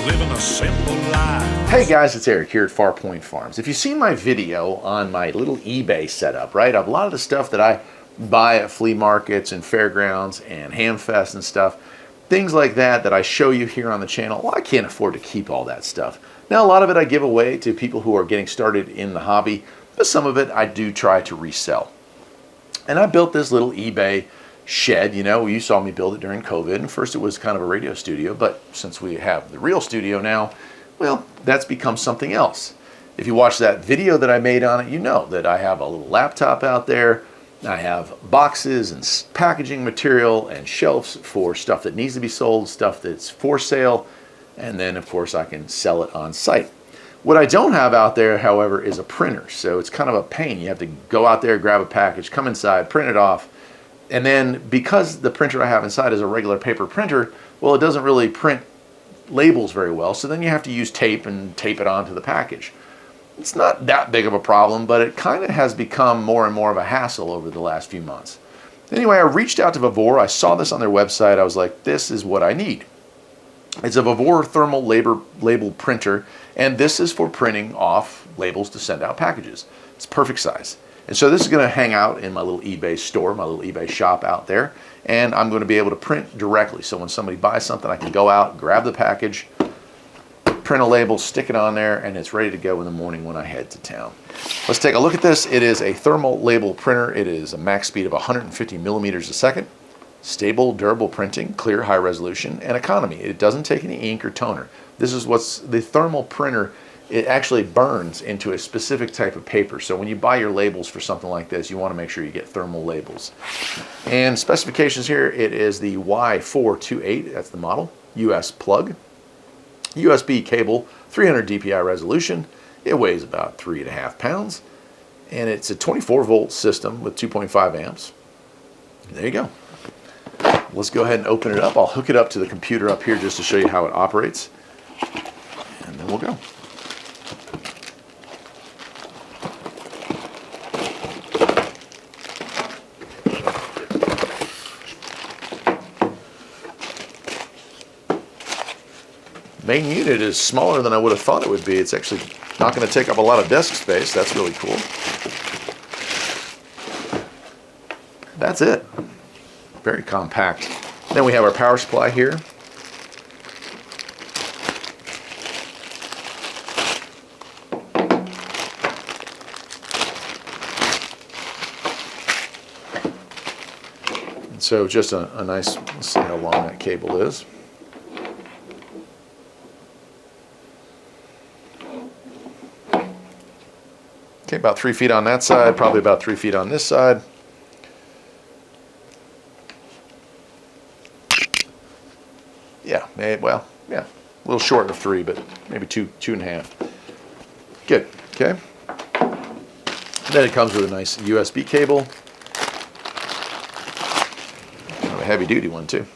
living a simple life. Hey guys, it's Eric here at Farpoint Farms. If you've seen my video on my little eBay setup, right? A lot of the stuff that I buy at flea markets and fairgrounds and hamfests and stuff, things like that that I show you here on the channel, well, I can't afford to keep all that stuff. Now, a lot of it I give away to people who are getting started in the hobby, but some of it I do try to resell. And I built this little eBay shed. You know, you saw me build it during COVID, and first it was kind of a radio studio, but since we have the real studio now, well, that's become something else. If you watch that video that I made on it, you know that I have a little laptop out there. I have boxes and packaging material and shelves for stuff that needs to be sold, stuff that's for sale, and then of course I can sell it on site. What I don't have out there, however, is a printer. So it's kind of a pain. You have to go out there, grab a package, come inside, print it off. And then because the printer I have inside is a regular paper printer, well, it doesn't really print labels very well. So then you have to use tape and tape it onto the package. It's not that big of a problem, but it kind of has become more and more of a hassle over the last few months. Anyway, I reached out to Vevor. I saw this on their website. I was like, this is what I need. It's a Vevor thermal label printer, and this is for printing off labels to send out packages. It's perfect size. And so this is going to hang out in my little eBay store, my little eBay shop out there, and I'm going to be able to print directly. So when somebody buys something, I can go out, grab the package, print a label, stick it on there, and it's ready to go in the morning when I head to town. Let's take a look at this. It is a thermal label printer. It is a max speed of 150 millimeters a second. Stable, durable printing, clear, high resolution, and economy. It doesn't take any ink or toner. This is what's the thermal printer. It actually burns into a specific type of paper. So when you buy your labels for something like this, you want to make sure you get thermal labels. And specifications here, it is the Y428, that's the model, US plug, USB cable, 300 DPI resolution. It weighs about 3.5 pounds. And it's a 24 volt system with 2.5 amps. There you go. Let's go ahead and open it up. I'll hook it up to the computer up here just to show you how it operates. And then we'll go. Main unit is smaller than I would have thought it would be. It's actually not going to take up a lot of desk space. That's really cool. That's it. Very compact. Then we have our power supply here. And so just a nice, let's see how long that cable is. Okay, about 3 feet on that side, probably about 3 feet on this side. Yeah, well, yeah, a little short of 3, but maybe 2.5. Good, okay. Then it comes with a nice USB cable. Kind of a heavy duty one too.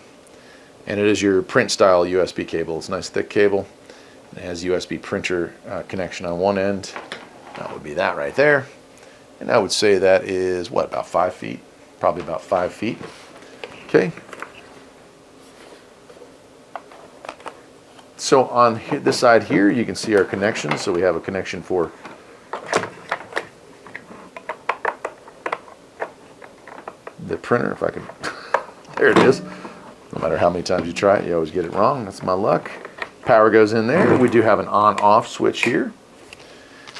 And it is your print style USB cable. It's a nice thick cable. It has USB printer connection on one end. That would be that right there. And I would say that is, what, about 5 feet? Probably about 5 feet. Okay. So on this side here, you can see our connection. So we have a connection for the printer, if I can. There it is. No matter how many times you try it, you always get it wrong. That's my luck. Power goes in there. We do have an on-off switch here.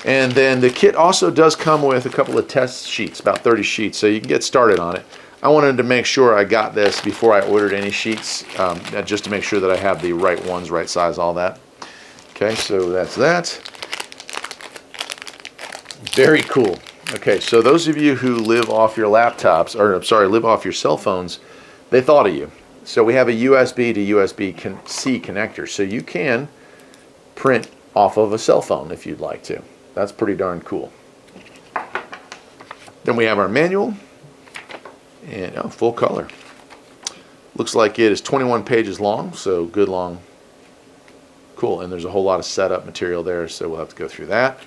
And then the kit also does come with a couple of test sheets, about 30 sheets, so you can get started on it. I wanted to make sure I got this before I ordered any sheets, just to make sure that I have the right ones, right size, all that. Okay, so that's that. Very cool. Okay, so those of you who live off your laptops, or I'm sorry, live off your cell phones, they thought of you. So we have a USB to USB-C connector, so you can print off of a cell phone if you'd like to. That's pretty darn cool. Then we have our manual, and full color. Looks like it is 21 pages long, so good long. Cool, and there's a whole lot of setup material there, so we'll have to go through that.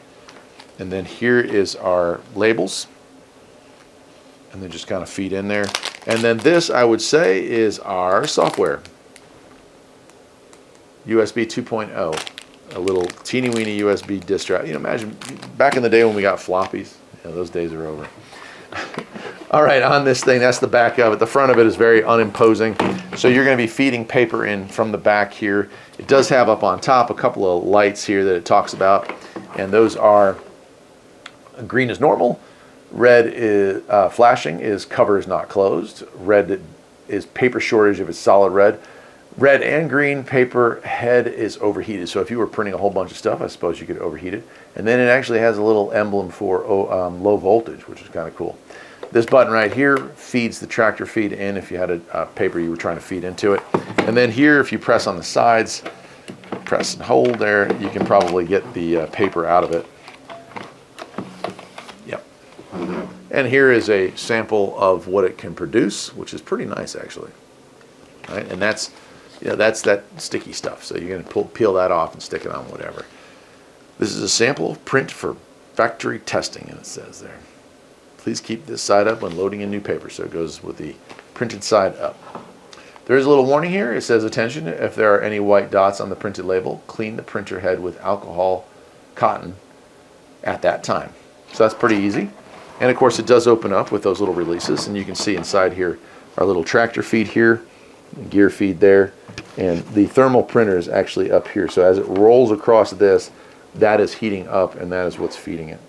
And then here is our labels, and they just kind of feed in there. And then this, I would say, is our software. USB 2.0, a little teeny weeny USB disk drive. You know, imagine back in the day when we got floppies. You know, those days are over. All right, on this thing, that's the back of it. The front of it is very unimposing. So you're going to be feeding paper in from the back here. It does have up on top a couple of lights here that it talks about, and those are green is normal, red is flashing is cover is not closed, red is paper shortage if it's solid red. Red and green paper head is overheated. So if you were printing a whole bunch of stuff, I suppose you could overheat it. And then it actually has a little emblem for low voltage, which is kind of cool. This button right here feeds the tractor feed in if you had a paper you were trying to feed into it. And then here, if you press on the sides, press and hold there, you can probably get the paper out of it. Yep. And here is a sample of what it can produce, which is pretty nice actually. All right, and that's, you know, that's that sticky stuff. So you're going to peel that off and stick it on whatever. This is a sample of print for factory testing, and it says there. Please keep this side up when loading in new paper. So it goes with the printed side up. There is a little warning here. It says, attention, if there are any white dots on the printed label, clean the printer head with alcohol cotton at that time. So that's pretty easy. And of course it does open up with those little releases, and you can see inside here our little tractor feed here, gear feed there, and the thermal printer is actually up here. So as it rolls across this, that is heating up, and that is what's feeding it.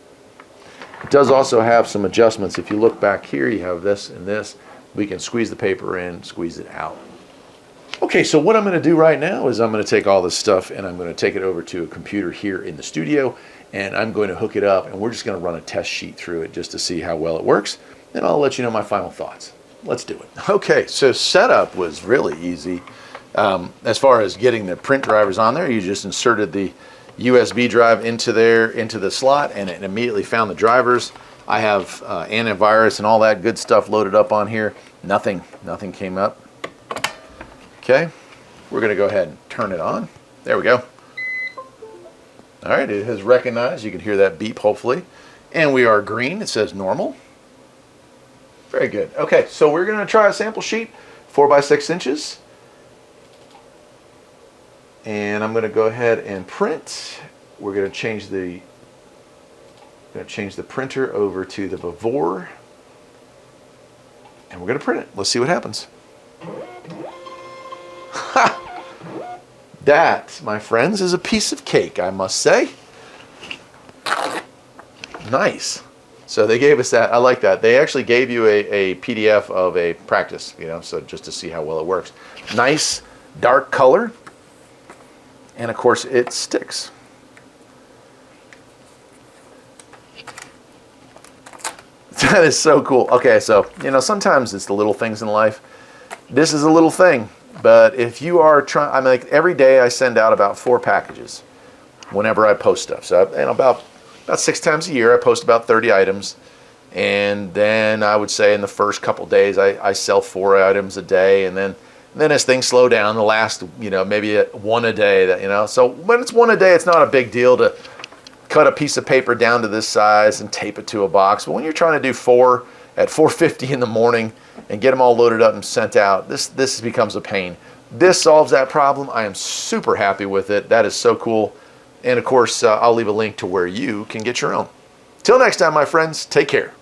It does also have some adjustments. If you look back here, you have this and this. We can squeeze the paper in, squeeze it out. Okay, so what I'm going to do right now is I'm going to take all this stuff and I'm going to take it over to a computer here in the studio, and I'm going to hook it up, and we're just going to run a test sheet through it just to see how well it works, and I'll let you know my final thoughts. Let's do it. Okay, so setup was really easy. As far as getting the print drivers on there, you just inserted the USB drive into the slot, and it immediately found the drivers. I have antivirus and all that good stuff loaded up on here. Nothing came up. Okay, we're going to go ahead and turn it on. There we go. All right, it has recognized. You can hear that beep, hopefully. And we are green. It says normal. Very good. Okay, so we're going to try a sample sheet, 4 by 6 inches. And I'm going to go ahead and print. We're going to change the printer over to the Vevor, and we're going to print it. Let's see what happens. That, my friends, is a piece of cake, I must say. Nice. So they gave us that. I like that. They actually gave you a PDF of a practice, you know, so just to see how well it works. Nice dark color. And of course it sticks. That is so cool. Okay, so, you know, sometimes it's the little things in life. This is a little thing, but if you are trying, I mean, like every day I send out about 4 packages whenever I post stuff. So, and about 6 times a year I post about 30 items. And then I would say in the first couple days I sell 4 items a day, and then as things slow down, the last, you know, maybe 1 a day, that, you know. So when it's 1 a day, it's not a big deal to cut a piece of paper down to this size and tape it to a box. But when you're trying to do 4 at 4:50 in the morning and get them all loaded up and sent out, this becomes a pain. This solves that problem. I am super happy with it. That is so cool. And of course, I'll leave a link to where you can get your own. Till next time, my friends, take care.